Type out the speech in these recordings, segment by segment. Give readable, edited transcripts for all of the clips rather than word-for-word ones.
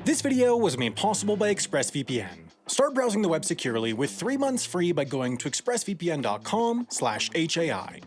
This video was made possible by ExpressVPN. Start browsing the web securely with 3 months free by going to expressvpn.com/HAI.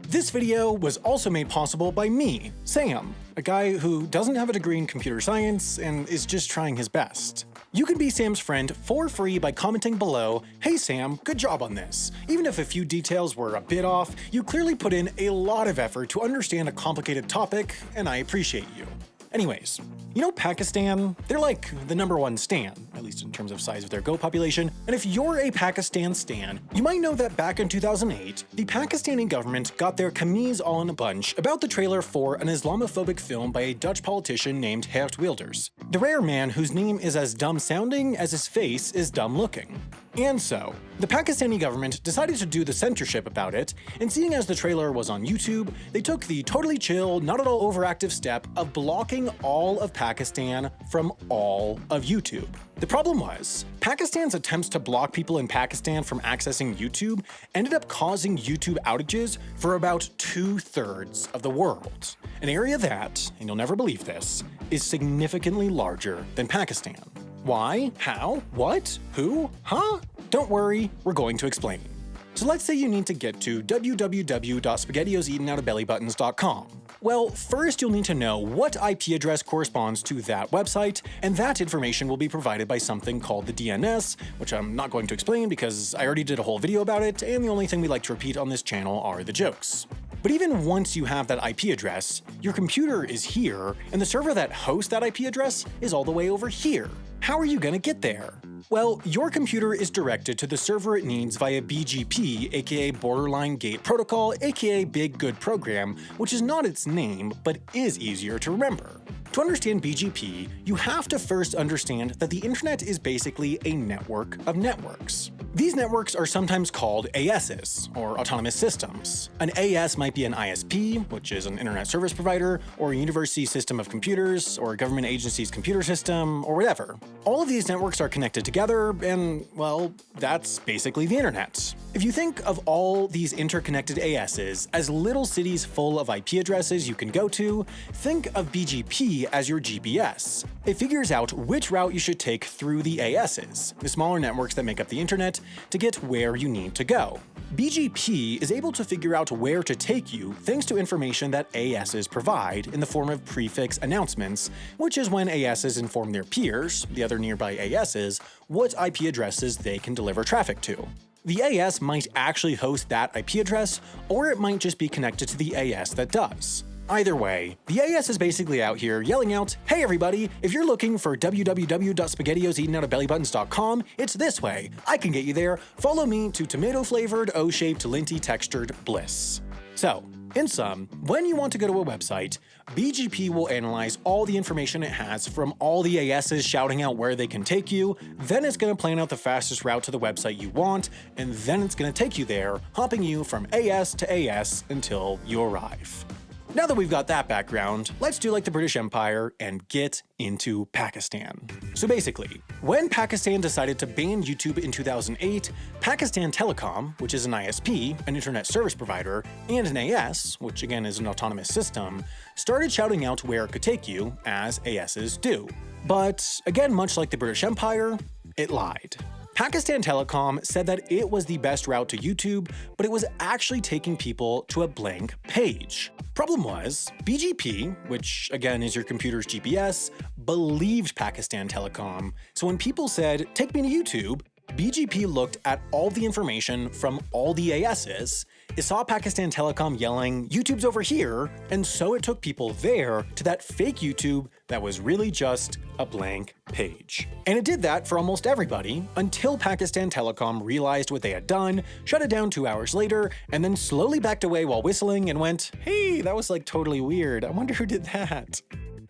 This video was also made possible by me, Sam, a guy who doesn't have a degree in computer science and is just trying his best. You can be Sam's friend for free by commenting below, "Hey Sam, good job on this. Even if a few details were a bit off, you clearly put in a lot of effort to understand a complicated topic, and I appreciate you." Anyways, you know Pakistan? They're like the #1 stan, at least in terms of size of their Go population, and if you're a Pakistan stan, you might know that back in 2008, the Pakistani government got their camees all in a bunch about the trailer for an Islamophobic film by a Dutch politician named Geert Wilders, the rare man whose name is as dumb-sounding as his face is dumb-looking. And so, the Pakistani government decided to do the censorship about it, and seeing as the trailer was on YouTube, they took the totally chill, not at all overactive step of blocking all of Pakistan from all of YouTube. The problem was, Pakistan's attempts to block people in Pakistan from accessing YouTube ended up causing YouTube outages for about 2/3 of the world, an area that, and you'll never believe this, is significantly larger than Pakistan. Why? How? What? Who? Huh? Don't worry, we're going to explain. So let's say you need to get to www.spaghettioseatenoutoutofbellybuttons.com. Well, first you'll need to know what IP address corresponds to that website, and that information will be provided by something called the DNS, which I'm not going to explain because I already did a whole video about it, and the only thing we like to repeat on this channel are the jokes. But even once you have that IP address, your computer is here, and the server that hosts that IP address is all the way over here. How are you gonna get there? Well, your computer is directed to the server it needs via BGP, aka Borderline Gate Protocol, aka Big Good Program, which is not its name, but is easier to remember. To understand BGP, you have to first understand that the internet is basically a network of networks. These networks are sometimes called ASs, or autonomous systems. An AS might be an ISP, which is an internet service provider, or a university system of computers, or a government agency's computer system, or whatever. All of these networks are connected together, and, well, that's basically the internet. If you think of all these interconnected ASs as little cities full of IP addresses you can go to, think of BGP as your GPS. It figures out which route you should take through the ASs, the smaller networks that make up the internet, to get where you need to go. BGP is able to figure out where to take you thanks to information that ASs provide in the form of prefix announcements, which is when ASs inform their peers, the other nearby ASs, what IP addresses they can deliver traffic to. The AS might actually host that IP address, or it might just be connected to the AS that does. Either way, the AS is basically out here yelling out, "Hey everybody, if you're looking for www.spaghettioseatenoutoutofbellybuttons.com, it's this way. I can get you there. Follow me to tomato-flavored, O-shaped, linty-textured bliss." So, in sum, when you want to go to a website, BGP will analyze all the information it has from all the ASs shouting out where they can take you, then it's going to plan out the fastest route to the website you want, and then it's going to take you there, hopping you from AS to AS until you arrive. Now that we've got that background, let's do like the British Empire and get into Pakistan. So basically, when Pakistan decided to ban YouTube in 2008, Pakistan Telecom, which is an ISP, an internet service provider, and an AS, which again is an autonomous system, started shouting out where it could take you, as ASs do. But again, much like the British Empire, it lied. Pakistan Telecom said that it was the best route to YouTube, but it was actually taking people to a blank page. Problem was, BGP, which again is your computer's GPS, believed Pakistan Telecom, so when people said, "Take me to YouTube," BGP looked at all the information from all the ASs, it saw Pakistan Telecom yelling, "YouTube's over here," and so it took people there to that fake YouTube that was really just a blank page. And it did that for almost everybody until Pakistan Telecom realized what they had done, shut it down 2 hours later, and then slowly backed away while whistling and went, "Hey, that was like totally weird. I wonder who did that."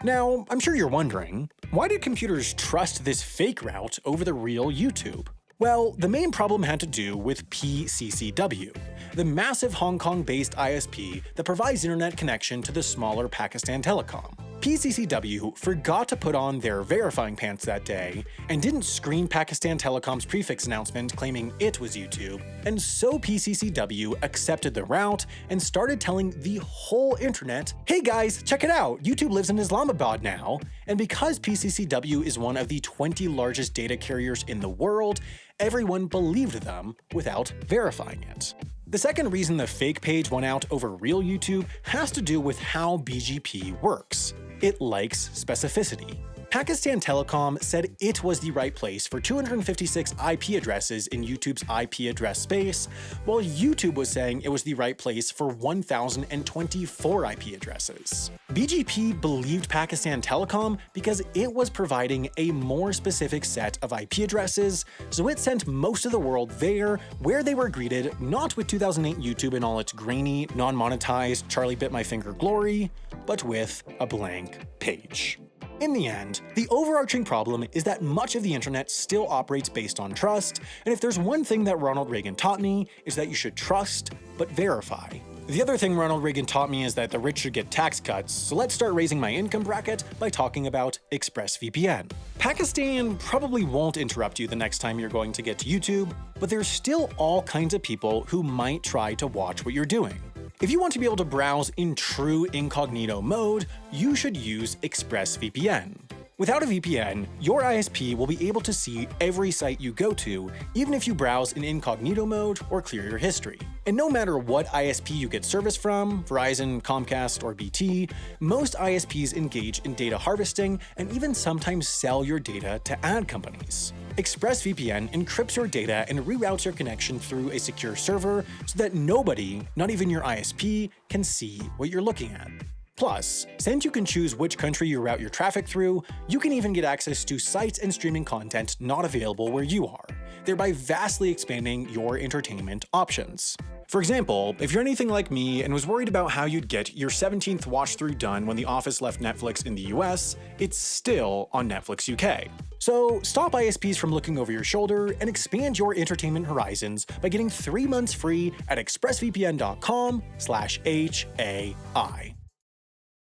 Now, I'm sure you're wondering, why did computers trust this fake route over the real YouTube? Well, the main problem had to do with PCCW, the massive Hong Kong-based ISP that provides internet connection to the smaller Pakistan Telecom. PCCW forgot to put on their verifying pants that day and didn't screen Pakistan Telecom's prefix announcement claiming it was YouTube, and so PCCW accepted the route and started telling the whole internet, hey guys, check it out, YouTube lives in Islamabad now. And because PCCW is one of the 20 largest data carriers in the world, everyone believed them without verifying it. The second reason the fake page won out over real YouTube has to do with how BGP works. It likes specificity. Pakistan Telecom said it was the right place for 256 IP addresses in YouTube's IP address space, while YouTube was saying it was the right place for 1,024 IP addresses. BGP believed Pakistan Telecom because it was providing a more specific set of IP addresses, so it sent most of the world there, where they were greeted not with 2008 YouTube in all its grainy, non-monetized Charlie bit my finger glory, but with a blank page. In the end, the overarching problem is that much of the internet still operates based on trust, and if there's one thing that Ronald Reagan taught me, is that you should trust, but verify. The other thing Ronald Reagan taught me is that the rich should get tax cuts, so let's start raising my income bracket by talking about ExpressVPN. Pakistan probably won't interrupt you the next time you're going to get to YouTube, but there's still all kinds of people who might try to watch what you're doing. If you want to be able to browse in true incognito mode, you should use ExpressVPN. Without a VPN, your ISP will be able to see every site you go to, even if you browse in incognito mode or clear your history. And no matter what ISP you get service from, Verizon, Comcast, or BT, most ISPs engage in data harvesting and even sometimes sell your data to ad companies. ExpressVPN encrypts your data and reroutes your connection through a secure server so that nobody, not even your ISP, can see what you're looking at. Plus, since you can choose which country you route your traffic through, you can even get access to sites and streaming content not available where you are, thereby vastly expanding your entertainment options. For example, if you're anything like me and was worried about how you'd get your 17th watch-through done when The Office left Netflix in the US, it's still on Netflix UK. So stop ISPs from looking over your shoulder and expand your entertainment horizons by getting 3 months free at expressvpn.com/HAI.